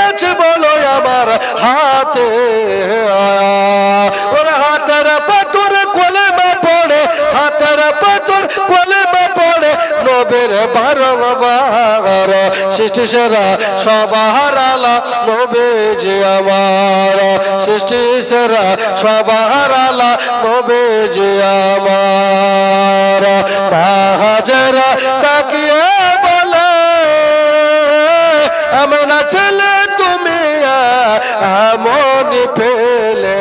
আছে বলো আমার হাতে ওরা হাতের পাথর কলেমা পড়ে হাতের পাথর কলেমা পড়ে নবীর বারবার সৃষ্টি সেরা সবার আলা নবীজি আমার সৃষ্টি সেরা সবার আলা নবীজি আমার হাজেরা তাকিয়ে বলে এমন ছেলে তুমি এমন পেলে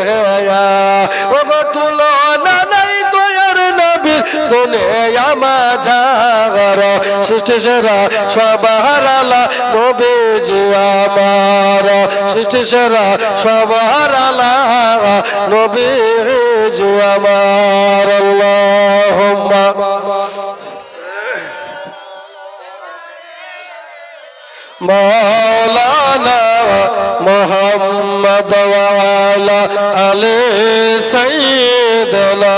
ও তুলনা নাই দয়ার নবী দুনিয়া মাঝার সৃষ্টি সেরা সবার আলা নবীজি আমার সৃষ্টি সেরা সবার আলা নবীজি আমার আল্লাহুম্মা মৌলানা মুহাম্মদ ওয়া আলা আলি সাইয়্যিদিনা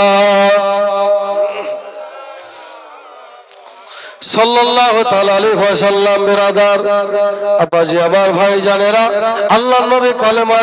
সাল্লাল্লাহু তাআলা আলাইহি ওয়াসাল্লাম। বিরাদার আব্বাজি আমার ভাই জানেরা আল্লাহর নবী কলেমা